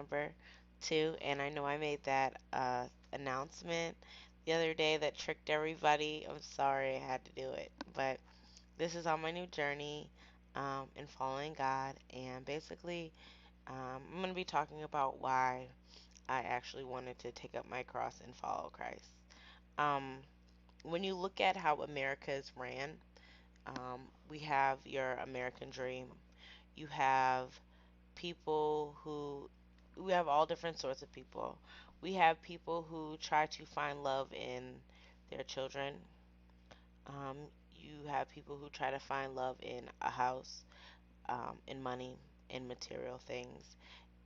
number two, and I know I made that announcement the other day that tricked everybody. I'm sorry I had to do it, but this is on my new journey in following God, and basically, I'm going to be talking about why I actually wanted to take up my cross and follow Christ. Um, when you look at how America is ran, we have your American dream. You have people who, we have all different sorts of people. We have people who try to find love in their children. Um, you have people who try to find love in a house, in money, in material things,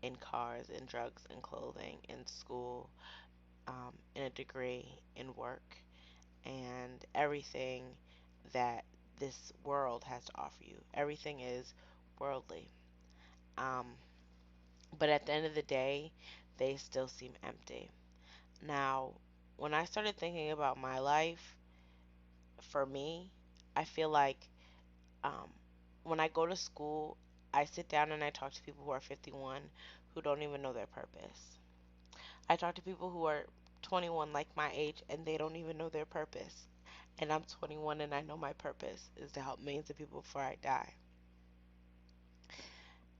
in cars, in drugs, in clothing, in school, in a degree, in work, and everything that this world has to offer you. Everything is worldly. Um, but at the end of the day, they still seem empty. Now, when I started thinking about my life, for me, I feel like um, when I go to school, I sit down and I talk to people who are 51 who don't even know their purpose. I talk to people who are 21 like my age and they don't even know their purpose. And I'm 21 and I know my purpose is to help millions of people before I die.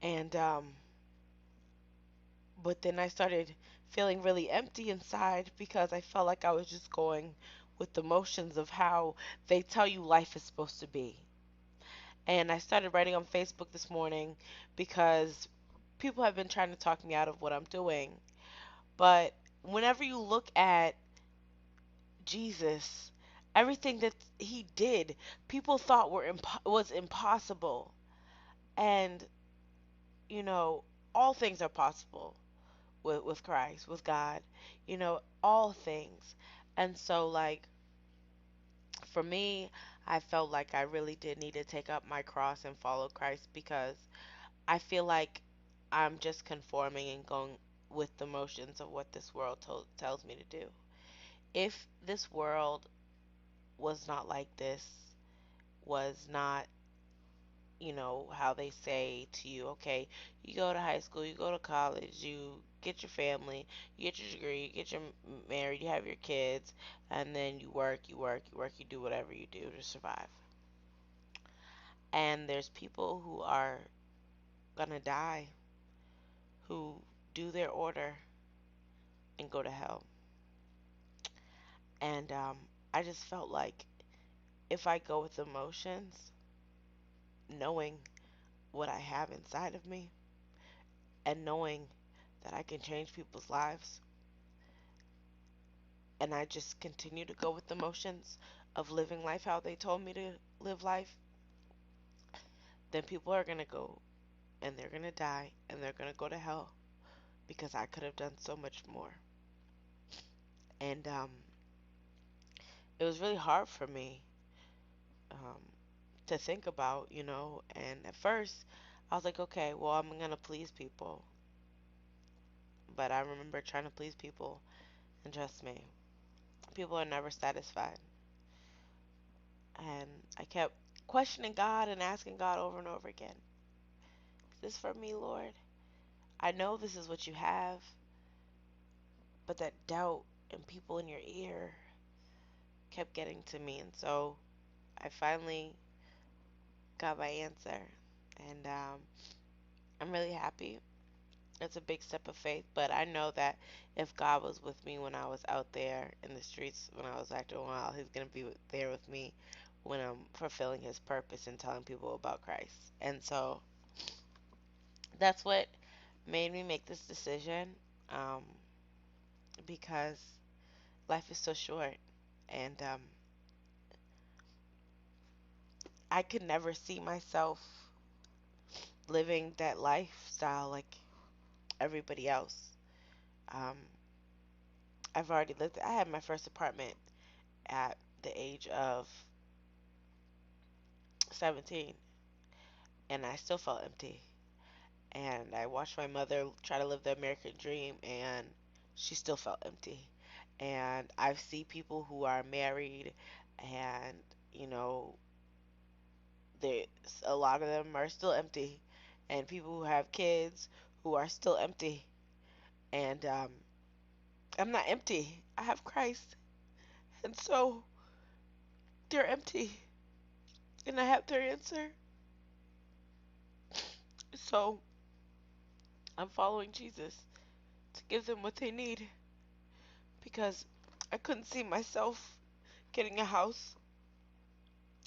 And but then I started feeling really empty inside because I felt like I was just going with the motions of how they tell you life is supposed to be. And I started writing on Facebook this morning because people have been trying to talk me out of what I'm doing. But whenever you look at Jesus, everything that he did, people thought was impossible. And, you know, all things are possible with Christ, with God, all things. And so, like, for me, I felt like I really did need to take up my cross and follow Christ because I feel like I'm just conforming and going with the motions of what this world tells me to do. If this world was not like this, was not, how they say to you, okay, you go to high school, you go to college, you get your family, you get your degree, you get your married, you have your kids, and then you work, you work, you work, you do whatever you do to survive. And there's people who are gonna die who do their order and go to hell. And I just felt like if I go with emotions, knowing what I have inside of me and knowing that I can change people's lives, and I just continue to go with the motions of living life how they told me to live life, then people are going to go and they're going to die and they're going to go to hell because I could have done so much more. And it was really hard for me um, to think about, and at first I was like, okay, well, I'm going to please people. But I remember trying to please people, and trust me, people are never satisfied. And I kept questioning God and asking God over and over again, is this for me, Lord? I know this is what you have, but that doubt and people in your ear kept getting to me. And so I finally got my answer. And I'm really happy. It's a big step of faith, but I know that if God was with me when I was out there in the streets, when I was acting wild, He's going to be there with me when I'm fulfilling His purpose and telling people about Christ. And so that's what made me make this decision um, because life is so short. And I could never see myself living that lifestyle like everybody else. Um, I've already lived. I had my first apartment at the age of 17, and I still felt empty. And I watched my mother try to live the American dream, and she still felt empty. And I see people who are married, and you know, they a lot of them are still empty, and people who have kids who are still empty. And I'm not empty. I have Christ. And so they're empty. And I have their answer. So I'm following Jesus to give them what they need because I couldn't see myself getting a house.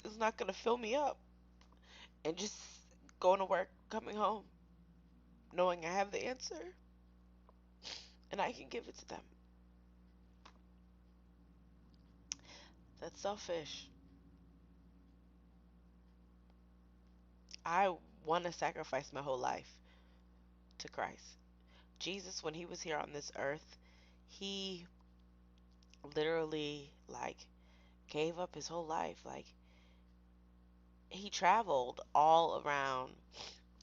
It's not going to fill me up. And just going to work, coming home, knowing I have the answer and I can give it to them. That's selfish. I want to sacrifice my whole life to Christ. Jesus, when he was here on this earth, he literally, like, gave up his whole life. Like, he traveled all around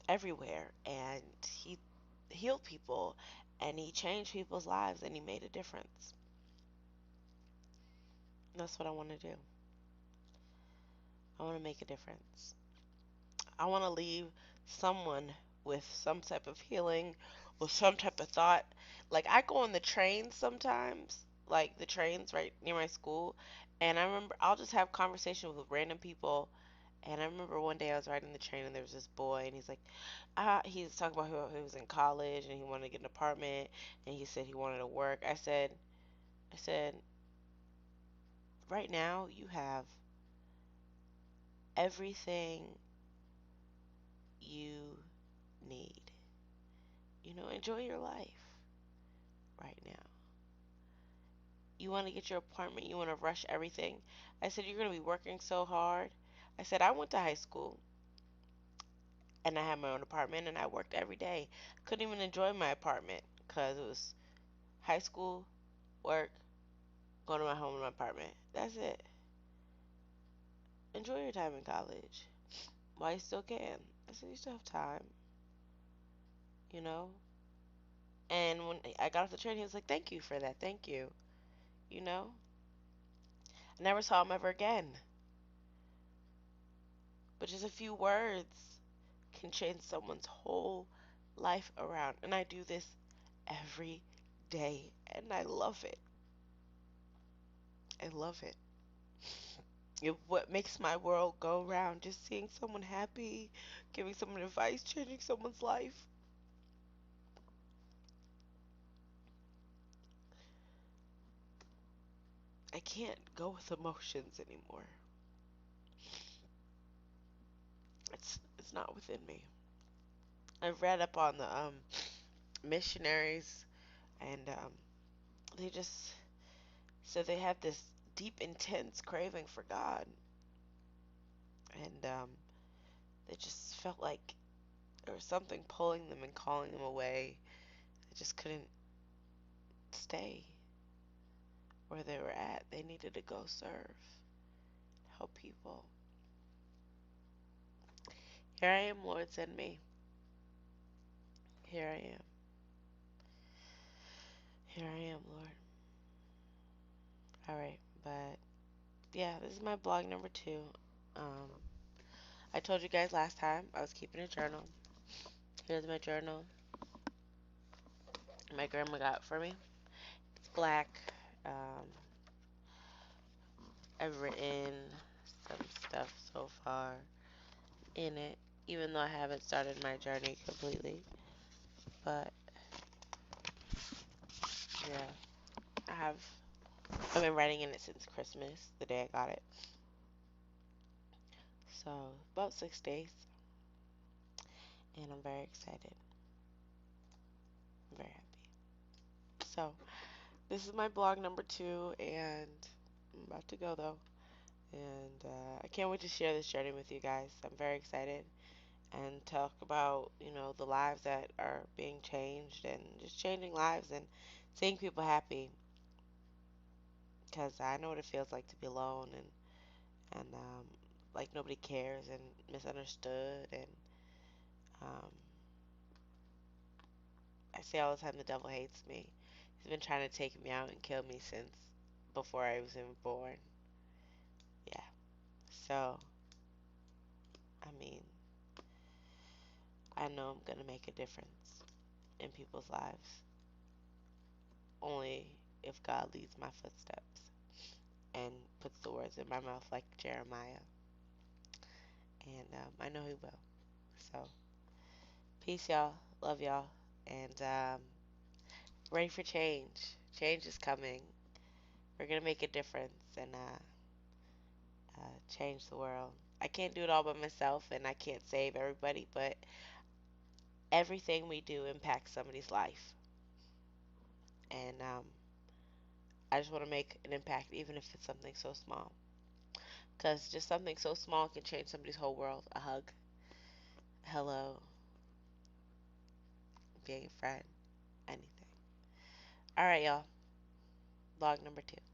everywhere and he healed people and he changed people's lives and he made a difference. That's what I want to do. I want to make a difference. I want to leave someone with some type of healing, with some type of thought. Like, I go on the trains sometimes, like the trains right near my school, and I remember I'll just have conversations with random people. And I remember one day I was riding the train and there was this boy, and he's like, he's talking about how he was in college and he wanted to get an apartment, and he said he wanted to work. I said, right now you have everything you need. Enjoy your life right now. You want to get your apartment, you want to rush everything. I said, you're going to be working so hard. I said, I went to high school and I had my own apartment and I worked every day. Couldn't even enjoy my apartment because it was high school, work, go to my home and my apartment. That's it. Enjoy your time in college while you still can. I said, you still have time, you know? And when I got off the train, he was like, thank you for that. Thank you. You know? I never saw him ever again. But just a few words can change someone's whole life around. And I do this every day. And I love it. I love it. What makes my world go round. Just seeing someone happy, giving someone advice, changing someone's life. I can't go with emotions anymore. It's not within me. I've read up on the missionaries and they just said they have this deep, intense craving for God, and they just felt like there was something pulling them and calling them away. They just couldn't stay where they were at. They needed to go serve, help people. Here I am, Lord, send me. Here I am. Here I am, Lord. All right, but yeah, this is my blog number 2. Um, I told you guys last time I was keeping a journal. Here's my journal my grandma got for me. It's black. Um, I've written some stuff so far in it, even though I haven't started my journey completely. But yeah, I have. I've been writing in it since Christmas, the day I got it. So about 6 days, and I'm very excited. I'm very happy. So this is my blog number 2, and I'm about to go though. And I can't wait to share this journey with you guys. I'm very excited and talk about, the lives that are being changed and just changing lives and seeing people happy. Because I know what it feels like to be alone and like nobody cares and misunderstood. And um, I say all the time the devil hates me. He's been trying to take me out and kill me since before I was even born. Yeah. So, I mean, I know I'm going to make a difference in people's lives. only if God leads my footsteps and puts the words in my mouth like Jeremiah. And I know He will. So, peace, y'all. Love y'all. And ready for change. Change is coming. We're going to make a difference and change the world. I can't do it all by myself and I can't save everybody, but everything we do impacts somebody's life. And I just want to make an impact, even if it's something so small. Because just something so small can change somebody's whole world. A hug, hello, being a friend, anything. All right, y'all. Log number 2.